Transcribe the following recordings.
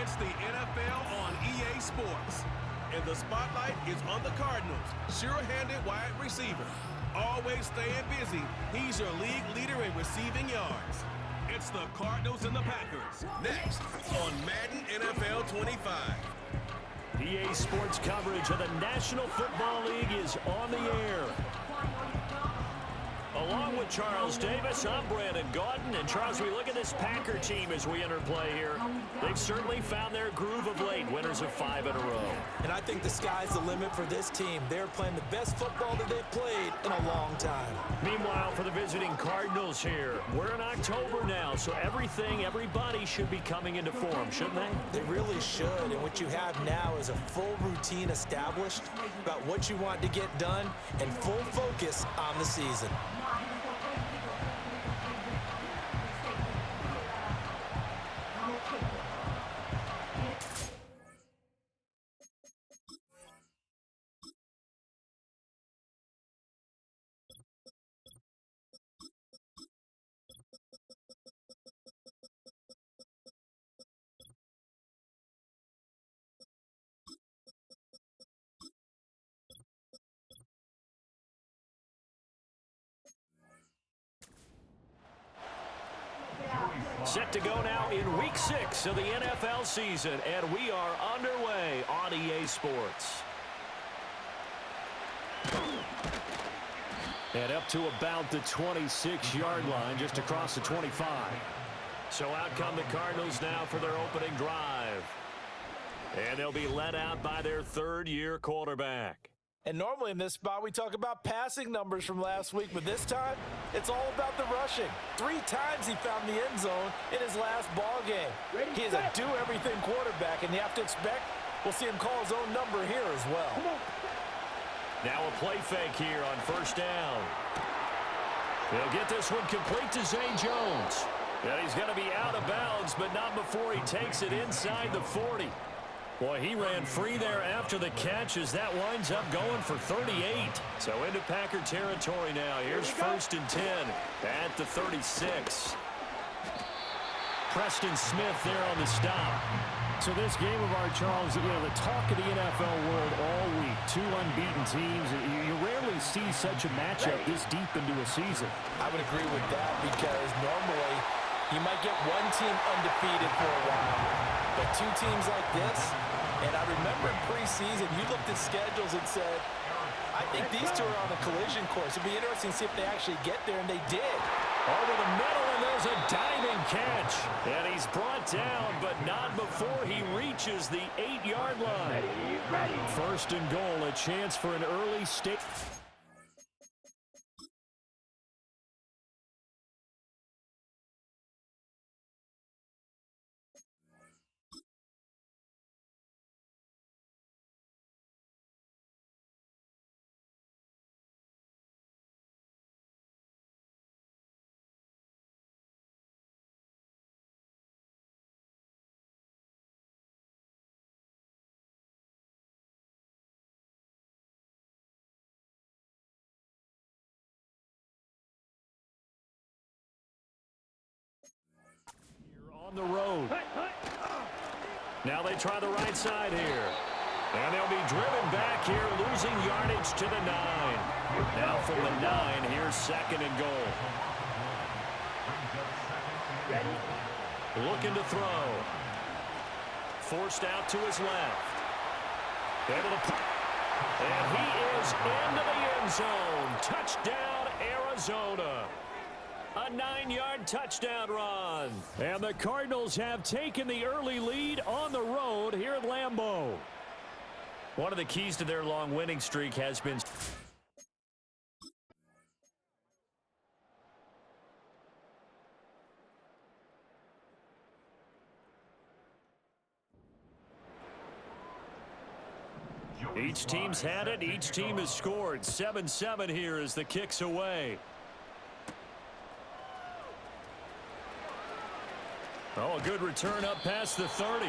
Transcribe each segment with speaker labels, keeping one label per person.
Speaker 1: It's the NFL on EA Sports. And the spotlight is on the Cardinals. Sure-handed wide receiver. Always staying busy. He's your league leader in receiving yards. It's the Cardinals and the Packers. Next on Madden NFL 25.
Speaker 2: EA Sports coverage of the National Football League is on the air. Along with Charles Davis, I'm Brandon Gaudin. And Charles, we look at this Packer team as we enter play here. They've certainly found their groove of late, winners of 5 in a row.
Speaker 3: And I think the sky's the limit for this team. They're playing the best football that they've played in a long time.
Speaker 2: Meanwhile, for the visiting Cardinals here, we're in October now, so everybody should be coming into form, shouldn't they?
Speaker 3: They really should, and what you have now is a full routine established about what you want to get done and full focus on the season.
Speaker 2: Set to go now in Week 6 of the NFL season, and we are underway on EA Sports. And up to about the 26-yard line, just across the 25. So out come the Cardinals now for their opening drive. And they'll be led out by their third-year quarterback.
Speaker 3: And normally in this spot, we talk about passing numbers from last week, but this time, it's all about the rushing. 3 times he found the end zone in his last ball game. He is a do-everything quarterback, and you have to expect we'll see him call his own number here as well.
Speaker 2: Now a play fake here on first down. He'll get this one complete to Zay Jones. And he's going to be out of bounds, but not before he takes it inside the 40. Boy, he ran free there after the catch as that winds up going for 38. So into Packer territory now. Here's first and 10 at the 36. Preston Smith there on the stop.
Speaker 4: So this game of our Charles, the talk of the NFL world all week. 2 unbeaten teams. You rarely see such a matchup this deep into a season.
Speaker 3: I would agree with that because normally you might get one team undefeated for a while. But 2 teams like this, and I remember in preseason, you looked at schedules and said, I think these 2 are on a collision course. It'd be interesting to see if they actually get there, and they did.
Speaker 2: Over the middle, and there's a diving catch. And he's brought down, but not before he reaches the 8-yard line. First and goal, a chance for an early stick. On the road. Now they try the right side here. And they'll be driven back here, losing yardage to the 9. Now from the 9, here's second and goal. Looking to throw. Forced out to his left. And he is into the end zone. Touchdown, Arizona. A 9-yard touchdown run. And the Cardinals have taken the early lead on the road here at Lambeau. One of the keys to their long winning streak has been... Each team's had it. Each team has scored. 7-7 here as the kick's away. Oh, a good return up past the 30.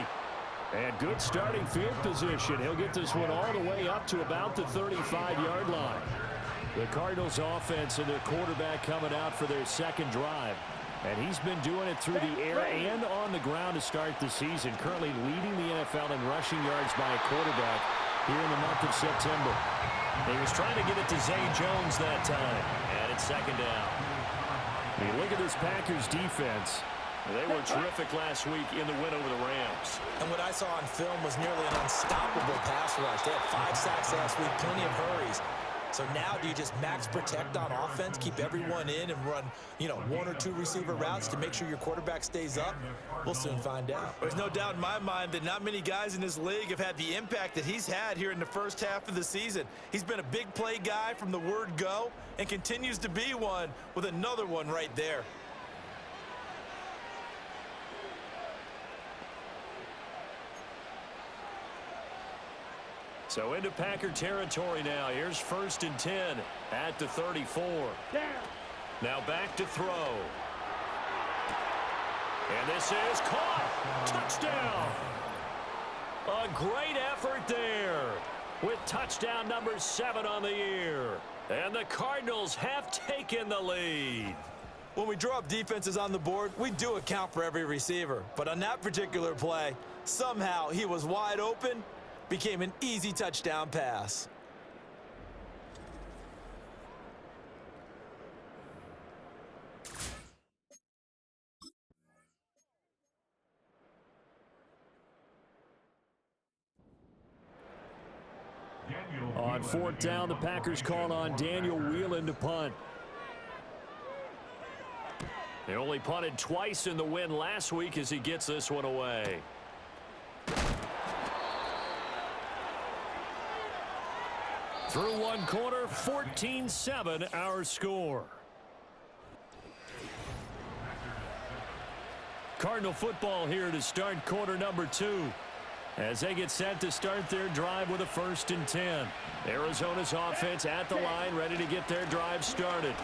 Speaker 2: And good starting field position. He'll get this one all the way up to about the 35-yard line. The Cardinals offense and their quarterback coming out for their second drive.
Speaker 4: And he's been doing it through the air and on the ground to start the season, currently leading the NFL in rushing yards by a quarterback here in the month of September.
Speaker 2: He was trying to get it to Zay Jones that time, and it's second down.
Speaker 4: When you look at this Packers defense,
Speaker 2: they were terrific last week in the win over the Rams.
Speaker 3: And what I saw on film was nearly an unstoppable pass rush. They had 5 sacks last week, plenty of hurries. So now do you just max protect on offense, keep everyone in and run, 1 or 2 receiver routes to make sure your quarterback stays up? We'll soon find out.
Speaker 5: There's no doubt in my mind that not many guys in this league have had the impact that he's had here in the first half of the season. He's been a big play guy from the word go and continues to be one with another one right there.
Speaker 2: So into Packer territory now. Here's 1st and 10 at the 34. Now back to throw. And this is caught. Touchdown. A great effort there with touchdown number 7 on the year. And the Cardinals have taken the lead.
Speaker 5: When we draw up defenses on the board, we do account for every receiver. But on that particular play, somehow he was wide open. Became an easy touchdown pass.
Speaker 4: on 4th down, the Packers call on Daniel Whelan to punt.
Speaker 2: They only punted twice in the win last week as he gets this one away. Through one quarter, 14-7 our score. Cardinal football here to start quarter number 2. As they get set to start their drive with a 1st and 10. Arizona's offense at the line, ready to get their drive started.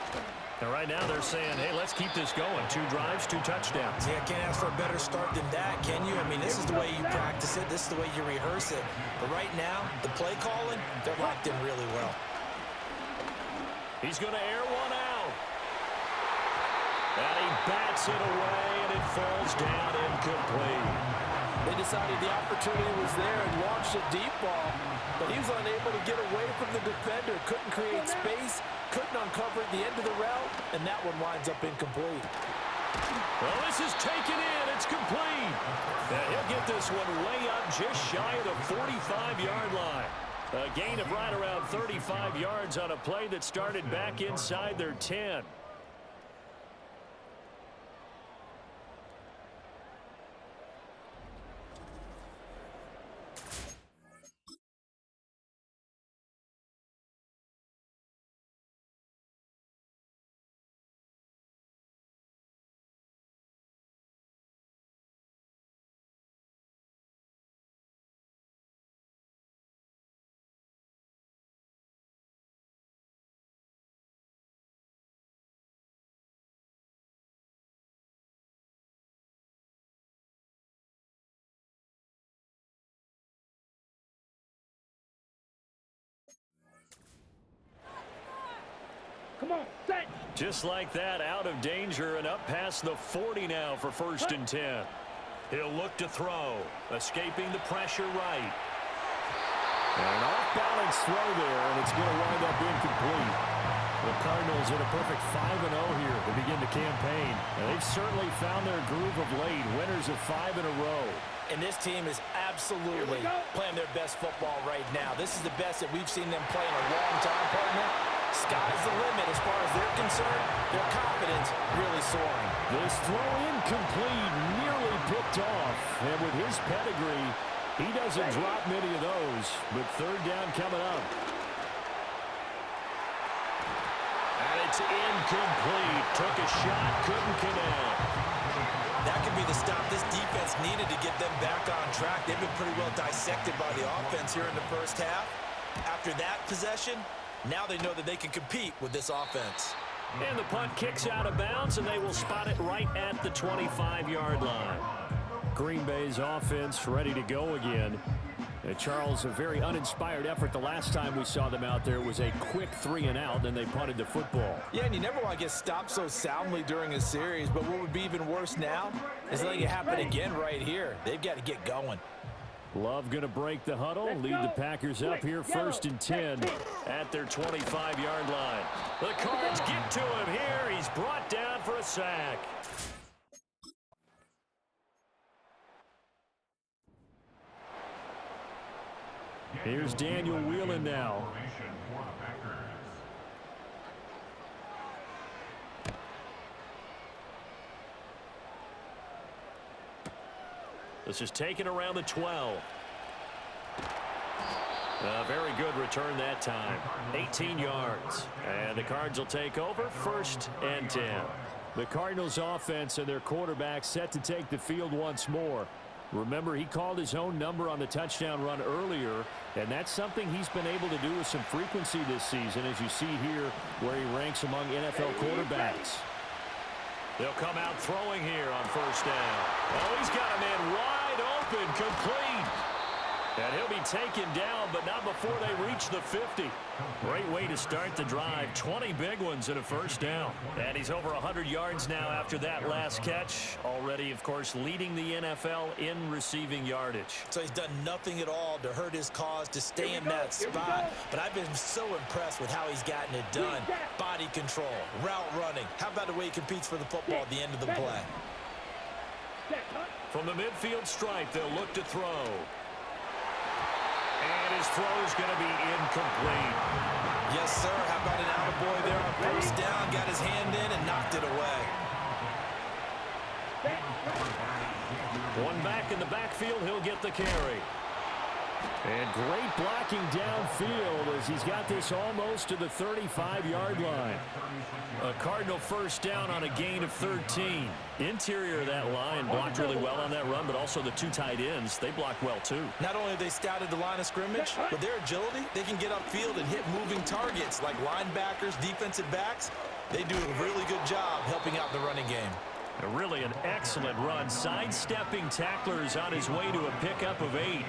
Speaker 2: And right now they're saying, hey, let's keep this going. 2 drives, 2 touchdowns.
Speaker 3: Yeah, can't ask for a better start than that, can you? I mean, this is the way you practice it. This is the way you rehearse it. But right now, the play calling, they're locked in really well.
Speaker 2: He's going to air one out. And he bats it away, and it falls down incomplete.
Speaker 3: They decided the opportunity was there and launched a deep ball, but he was unable to get away from the defender, couldn't create space, couldn't uncover at the end of the route, and that one winds up incomplete.
Speaker 2: Well, this is taken in. It's complete. And he'll get this one way up just shy of the 45-yard line. A gain of right around 35 yards on a play that started back inside their 10.
Speaker 6: Come on, set.
Speaker 2: Just like that, out of danger and up past the 40 now for 1st and 10. He'll look to throw, escaping the pressure right.
Speaker 4: And an off-balance throw there, and it's going to wind up incomplete. The Cardinals in a perfect 5-0 here to begin the campaign. And they've certainly found their groove of late, winners of 5 in a row.
Speaker 3: And this team is absolutely playing their best football right now. This is the best that we've seen them play in a long time, partner. Sky's the limit as far as they're concerned. Their confidence really soaring.
Speaker 4: This throw incomplete, nearly picked off. And with his pedigree, he doesn't drop many of those. But 3rd down coming up.
Speaker 2: And it's incomplete. Took a shot, couldn't connect.
Speaker 3: That could be the stop this defense needed to get them back on track. They've been pretty well dissected by the offense here in the first half. After that possession, now they know that they can compete with this offense.
Speaker 2: And the punt kicks out of bounds, and they will spot it right at the 25-yard line.
Speaker 4: Green Bay's offense ready to go again. Charles, a very uninspired effort. The last time we saw them out there was a quick 3-and-out, then they punted the football.
Speaker 3: Yeah, and you never want to get stopped so soundly during a series, but what would be even worse now is letting it happen again right here. They've got to get going.
Speaker 4: Love going to break the huddle, lead the Packers up here 1st and 10
Speaker 2: at their 25-yard line. The Cards get to him here. He's brought down for a sack.
Speaker 4: Here's Daniel Whelan now.
Speaker 2: This is taken around the 12. A very good return that time. 18 yards. And the Cards will take over 1st and 10.
Speaker 4: The Cardinals offense and their quarterback set to take the field once more. Remember, he called his own number on the touchdown run earlier, and that's something he's been able to do with some frequency this season, as you see here where he ranks among NFL quarterbacks.
Speaker 2: They'll come out throwing here on 1st down. Oh, he's got a man wide open, complete. And he'll be taken down, but not before they reach the 50. Great way to start the drive. 20 big ones and a 1st down. And he's over 100 yards now after that last catch. Already, of course, leading the NFL in receiving yardage.
Speaker 3: So he's done nothing at all to hurt his cause to stay in that spot. But I've been so impressed with how he's gotten it done. Body control, route running. How about the way he competes for the football at the end of the play?
Speaker 2: From the midfield stripe, they'll look to throw. And his throw is going to be incomplete.
Speaker 3: Yes, sir. How about an attaboy there on 1st down? Got his hand in and knocked it away.
Speaker 2: One back in the backfield. He'll get the carry.
Speaker 4: And great blocking downfield as he's got this almost to the 35-yard line.
Speaker 2: A Cardinal 1st down on a gain of 13. Interior of that line blocked really well on that run, but also the 2 tight ends, they blocked well too.
Speaker 3: Not only have they scouted the line of scrimmage, but their agility, they can get upfield and hit moving targets like linebackers, defensive backs. They do a really good job helping out the running game.
Speaker 2: Really an excellent run. Sidestepping tacklers on his way to a pickup of 8.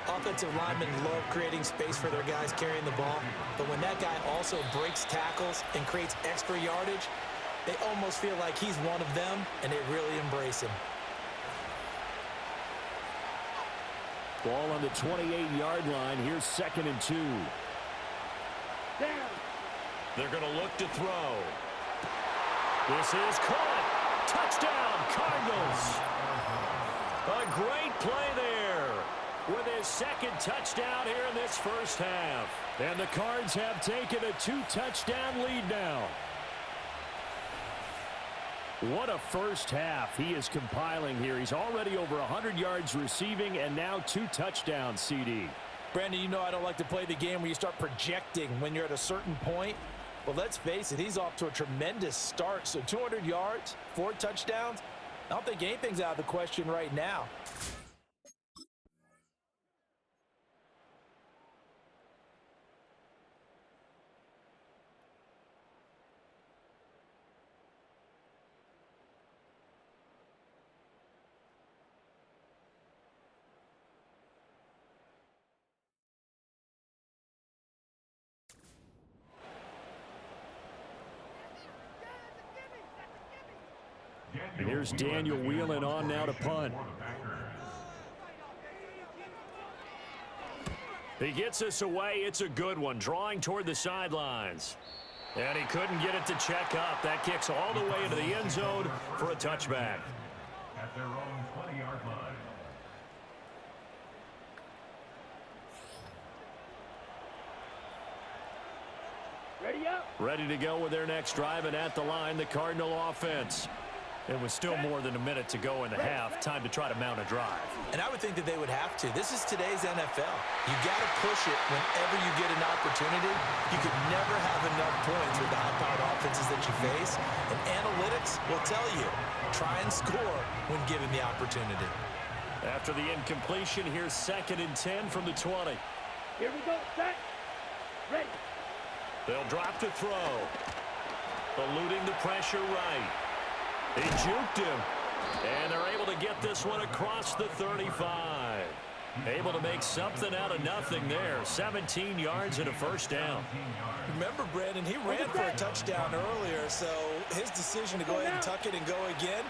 Speaker 3: Offensive linemen love creating space for their guys carrying the ball, but when that guy also breaks tackles and creates extra yardage, they almost feel like he's one of them, and they really embrace him.
Speaker 4: Ball on the 28-yard line. Here's 2nd and 2.
Speaker 2: They're going to look to throw. This is caught. Touchdown, Cardinals. A great play there with his 2nd touchdown here in this 1st half.
Speaker 4: And the Cards have taken a 2-touchdown lead now. What a 1st half he is compiling here. He's already over 100 yards receiving and now 2 touchdowns, CD.
Speaker 3: Brandon, you know I don't like to play the game where you start projecting when you're at a certain point. But let's face it, he's off to a tremendous start. So 200 yards, 4 touchdowns. I don't think anything's out of the question right now.
Speaker 4: And here's Daniel Whelan on now to punt.
Speaker 2: He gets us away. It's a good one. Drawing toward the sidelines. And he couldn't get it to check up. That kicks all the way into the end zone for a touchback.
Speaker 6: At their own 20-yard line.
Speaker 7: Ready up.
Speaker 2: Ready to go with their next drive, and at the line, the Cardinal offense. It was still more than a minute to go in the half. Time to try to mount a drive.
Speaker 3: And I would think that they would have to. This is today's NFL. You got to push it whenever you get an opportunity. You could never have enough points with the high-powered offenses that you face. And analytics will tell you, try and score when given the opportunity.
Speaker 2: After the incompletion, here's 2nd and 10 from the 20.
Speaker 7: Here we go. Set. Ready.
Speaker 2: They'll drop to throw. Eluding the pressure right. He juked him. And they're able to get this one across the 35. Able to make something out of nothing there. 17 yards and a first down.
Speaker 5: Remember, Brandon, he ran for a touchdown earlier, so his decision to go ahead and tuck it and go again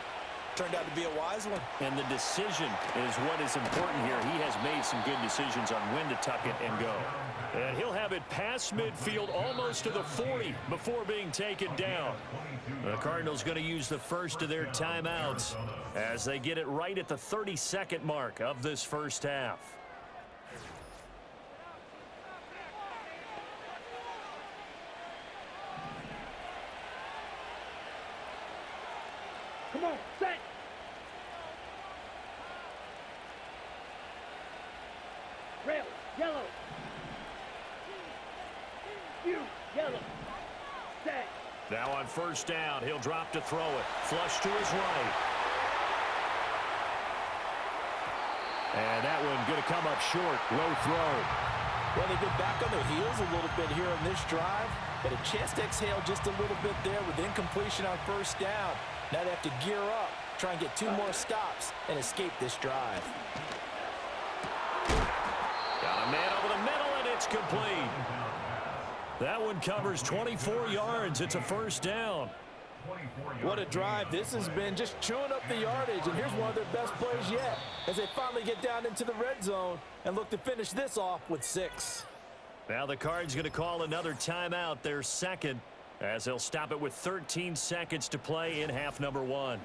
Speaker 5: turned out to be a wise one.
Speaker 2: And the decision is what is important here. He has made some good decisions on when to tuck it and go. And he'll have it past midfield almost to the 40 before being taken down. The Cardinals going to use the first of their timeouts as they get it right at the 32nd mark of this first half.
Speaker 7: Come on, set. Red, yellow. You, yellow. Set.
Speaker 2: Now on first down, he'll drop to throw it. Flush to his right. And that one going to come up short. Low throw.
Speaker 3: Well, they've been back on their heels a little bit here on this drive, but a chance to exhale just a little bit there with incompletion on first down. Now they have to gear up, try and get 2 more stops, and escape this drive.
Speaker 2: Got a man over the middle, and it's complete. That one covers 24 yards. It's a first down.
Speaker 3: What a drive. This has been just chewing up the yardage, and here's one of their best plays yet as they finally get down into the red zone and look to finish this off with 6.
Speaker 2: Now the Cards going to call another timeout, their second, as they'll stop it with 13 seconds to play in half number 1.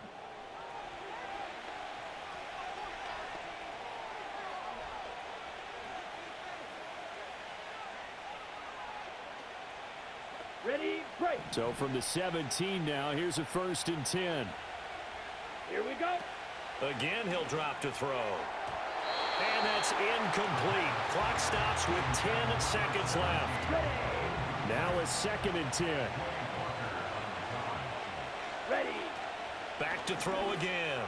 Speaker 7: Ready, break.
Speaker 4: So from the 17 now, here's a 1st and 10.
Speaker 7: Here we go.
Speaker 2: Again, he'll drop to throw. And that's incomplete. Clock stops with 10 seconds left.
Speaker 7: Ready.
Speaker 4: Now a 2nd and 10.
Speaker 7: Ready.
Speaker 2: Back to throw again.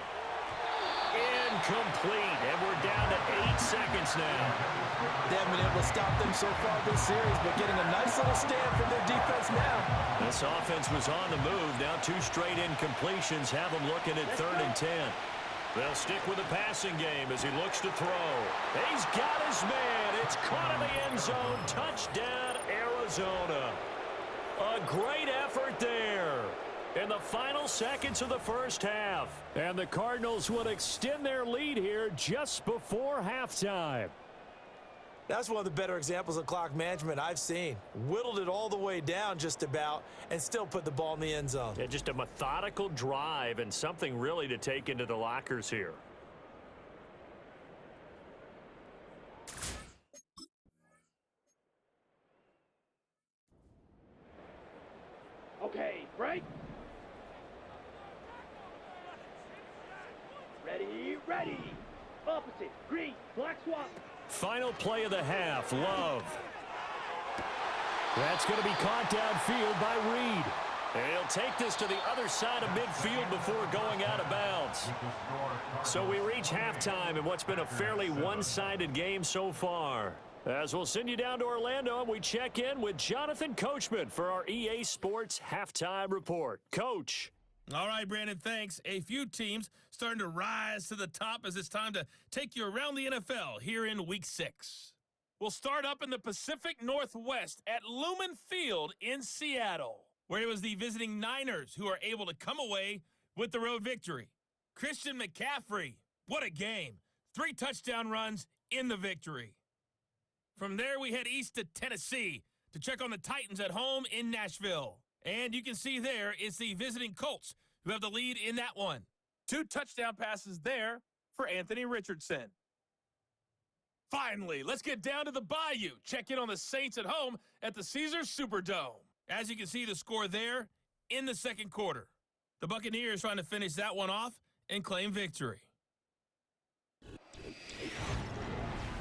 Speaker 2: Incomplete. And we're down to 8 seconds now.
Speaker 3: They haven't been able to stop them so far this series, but getting a nice little stand from their defense now.
Speaker 2: This offense was on the move. Now 2 straight incompletions have them looking at 3rd and 10. They'll stick with the passing game as he looks to throw. He's got his man. It's caught in the end zone. Touchdown, Arizona. A great effort there in the final seconds of the first half.
Speaker 4: And the Cardinals will extend their lead here just before halftime.
Speaker 5: That's one of the better examples of clock management I've seen. Whittled it all the way down just about and still put the ball in the end zone.
Speaker 2: Yeah, just a methodical drive and something really to take into the lockers here.
Speaker 7: Okay, break. Ready, ready. Opposite, green, black swap.
Speaker 2: Final play of the half, Love.
Speaker 4: That's going to be caught downfield by Reed.
Speaker 2: And he'll take this to the other side of midfield before going out of bounds. So we reach halftime in what's been a fairly one-sided game so far. As we'll send you down to Orlando, and we check in with Jonathan Coachman for our EA Sports Halftime Report. Coach.
Speaker 1: All right, Brandon, thanks. A few teams starting to rise to the top as it's time to take you around the NFL here in Week 6. We'll start up in the Pacific Northwest at Lumen Field in Seattle, where it was the visiting Niners who are able to come away with the road victory. Christian McCaffrey, what a game. 3 touchdown runs in the victory. From there, we head east to Tennessee to check on the Titans at home in Nashville. And you can see there it's the visiting Colts who have the lead in that one. 2 touchdown passes there for Anthony Richardson. Finally, let's get down to the Bayou. Check in on the Saints at home at the Caesars Superdome. As you can see the score there in the second quarter. The Buccaneers trying to finish that one off and claim victory.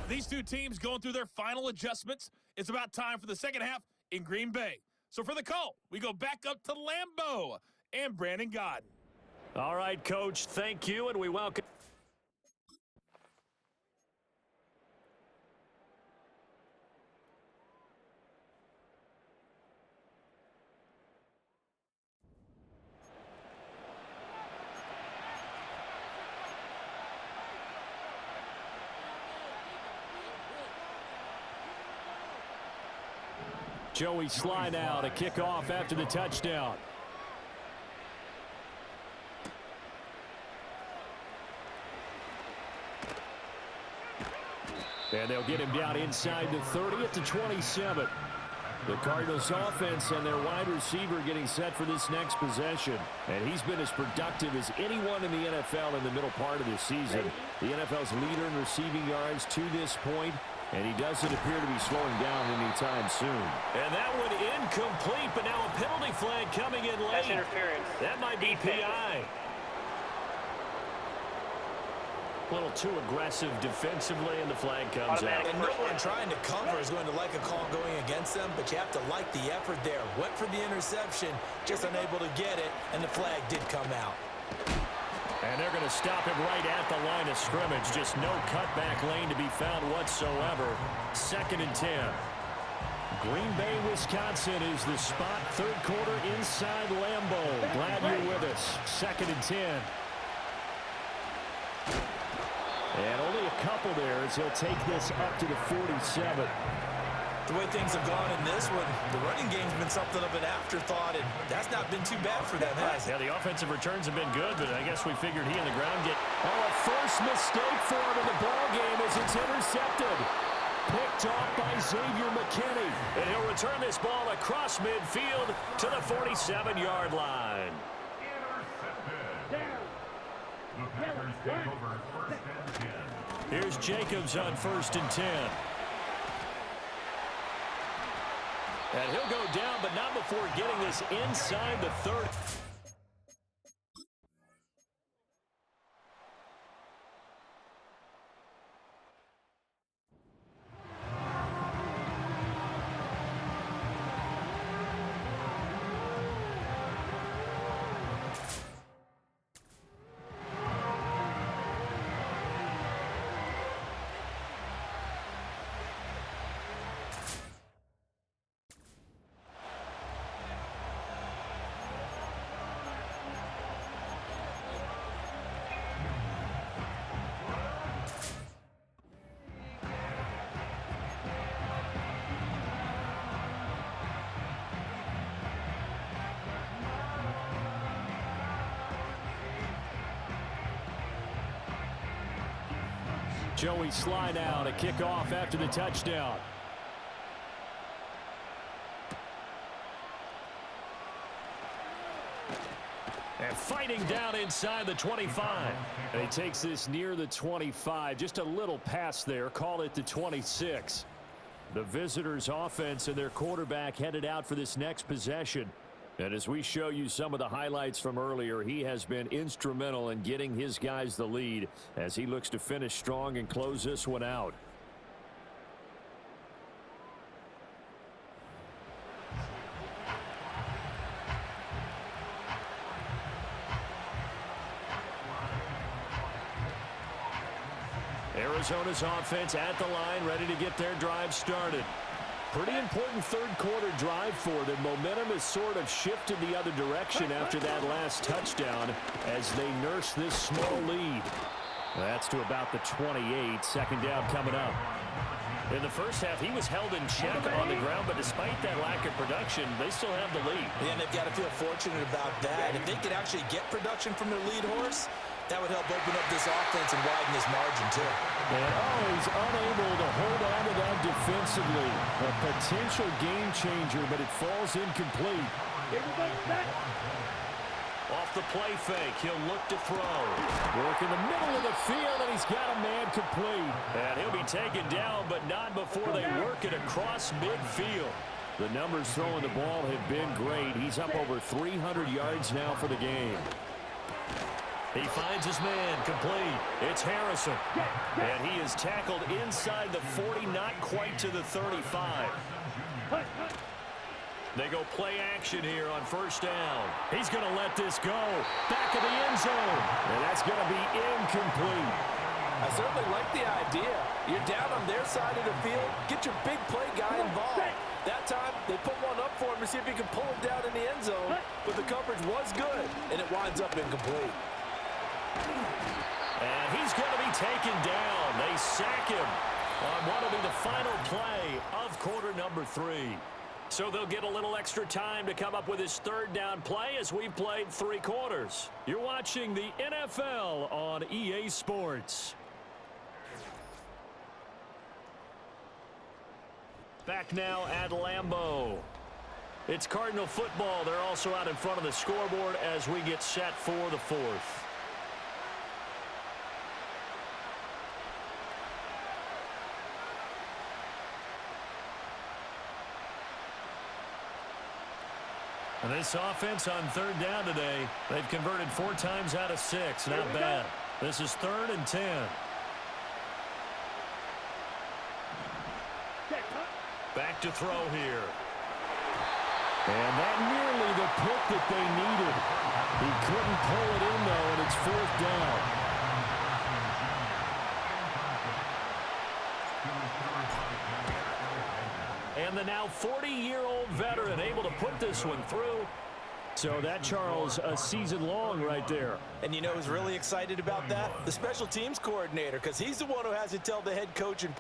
Speaker 1: These 2 teams going through their final adjustments. It's about time for the second half in Green Bay. So for the call, we go back up to Lambeau and Brandon Godden.
Speaker 2: All right, Coach, thank you, and we welcome.
Speaker 4: Joey Sly now to kick off after the touchdown. And they'll get him down inside the 30 at the 27. The Cardinals offense and their wide receiver getting set for this next possession. And he's been as productive as anyone in the NFL in the middle part of the season. The NFL's leader in receiving yards to this point, and he doesn't appear to be slowing down anytime soon.
Speaker 2: And that one incomplete, but now a penalty flag coming in late.
Speaker 7: That's interference.
Speaker 2: That might be PI. A little too aggressive defensively, and the flag comes out.
Speaker 5: And no one trying to cover is going to like a call going against them, but you have to like the effort there. Went for the interception, just unable to get it, and the flag did come out.
Speaker 2: And they're going to stop him right at the line of scrimmage. Just no cutback lane to be found whatsoever. 2nd and 10.
Speaker 4: Green Bay, Wisconsin is the spot. Third quarter inside Lambeau. Glad you're with us. 2nd and 10. And only a couple there as he'll take this up to the 47.
Speaker 5: The way things have gone in this one, the running game's been something of an afterthought, and that's not been too bad for them, has it?
Speaker 2: Yeah, the offensive returns have been good, but I guess we figured he and the ground get...
Speaker 4: Oh, a first mistake for him in the ball game as it's intercepted. Picked off by Xavier McKinney.
Speaker 2: And he'll return this ball across midfield to the 47-yard line.
Speaker 6: The Packers take over 1st and 10.
Speaker 2: Here's Jacobs on 1st and 10. And he'll go down, but not before getting this inside the 30.
Speaker 4: Joey Sly now to kick off after the touchdown. And fighting down inside the 25. And he takes this near the 25. Just a little pass there. Call it the 26. The visitors' offense and their quarterback headed out for this next possession. And as we show you some of the highlights from earlier, he has been instrumental in getting his guys the lead as he looks to finish strong and close this one out. Arizona's offense at the line, ready to get their drive started. Pretty important third quarter drive for them. Momentum has sort of shifted the other direction after that last touchdown as they nurse this small lead. That's to about the 28. 2nd down coming up.
Speaker 2: In the first half, he was held in check on the ground, but despite that lack of production, they still have the lead.
Speaker 5: And they've got to feel fortunate about that. If they could actually get production from their lead horse, that would help open up this offense and widen this margin, too.
Speaker 4: And he's unable to hold on to that defensively. A potential game changer, but it falls incomplete.
Speaker 2: Off the play fake, he'll look to throw.
Speaker 4: Work in the middle of the field, and he's got a man complete.
Speaker 2: And he'll be taken down, but not before they work it across midfield.
Speaker 4: The numbers throwing the ball have been great. He's up over 300 yards now for the game.
Speaker 2: He finds his man, complete. It's Harrison. And he is tackled inside the 40, not quite to the 35. They go play action here on 1st down.
Speaker 4: He's going to let this go. Back of the end zone. And that's going to be incomplete.
Speaker 3: I certainly like the idea. You're down on their side of the field. Get your big play guy involved. That time, they put one up for him to see if he can pull him down in the end zone. But the coverage was good, and it winds up incomplete.
Speaker 2: And he's going to be taken down. They sack him on what will be the final play of quarter number 3. So they'll get a little extra time to come up with his third down play as we've played 3 quarters. You're watching the NFL on EA Sports. Back now at Lambeau. It's Cardinal football. They're also out in front of the scoreboard as we get set for the 4th. And this offense on 3rd down today, they've converted 4 times out of 6. Not bad. This is 3rd and 10. Back to throw here. And that nearly the pick that they needed. He couldn't pull it in, though, and it's 4th down. And the now 40-year-old veteran able to put this one through. So that, Charles, a season long right there.
Speaker 5: And you know who's really excited about that? The special teams coordinator, because he's the one who has to tell the head coach and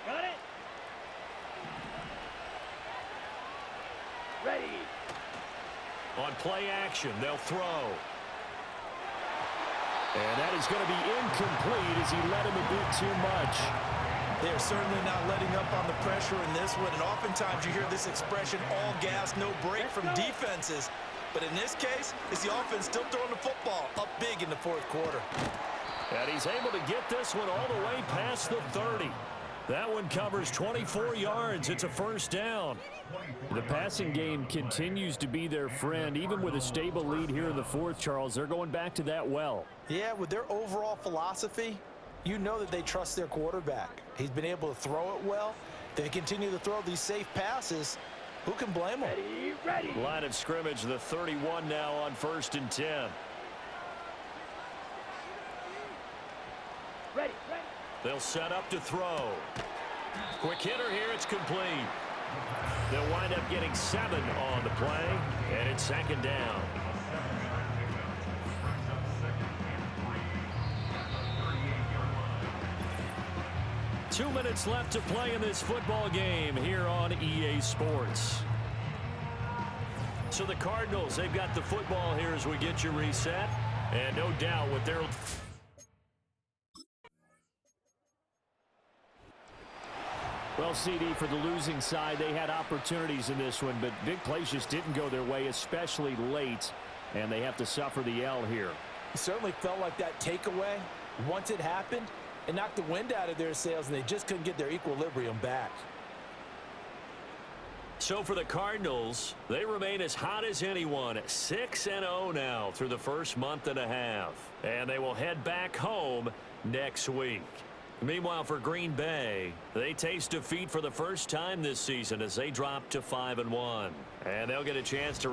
Speaker 7: Got it. Ready.
Speaker 2: On play action, they'll throw. And that is going to be incomplete as he let him a bit too much.
Speaker 5: they're certainly not letting up on the pressure in this one. And oftentimes you hear this expression, all gas, no break from defenses. But in this case, it's the offense still throwing the football up big in the 4th quarter.
Speaker 2: And he's able to get this one all the way past the 30. That one covers 24 yards. It's a 1st down.
Speaker 4: The passing game continues to be their friend. Even with a stable lead here in the 4th, Charles, they're going back to that well.
Speaker 5: Yeah, with their overall philosophy, you know that they trust their quarterback. He's been able to throw it well. They continue to throw these safe passes. Who can blame them?
Speaker 7: Ready, ready.
Speaker 2: Line of scrimmage, the 31 now on 1st and 10.
Speaker 7: Ready, ready.
Speaker 2: They'll set up to throw. Quick hitter here, it's complete. They'll wind up getting 7 on the play, and it's 2nd down. Two minutes left to play in this football game here on EA Sports. So the Cardinals, they've got the football here as we get you reset. And no doubt with their...
Speaker 4: Well, CD, for the losing side, they had opportunities in this one, but big plays just didn't go their way, especially late, and they have to suffer the L here.
Speaker 5: It certainly felt like that takeaway, once it happened, it knocked the wind out of their sails, and they just couldn't get their equilibrium back.
Speaker 2: So for the Cardinals, they remain as hot as anyone, 6-0 now through the first month and a half. And they will head back home next week. Meanwhile, for Green Bay, they taste defeat for the first time this season as they drop to 5-1. And they'll get a chance to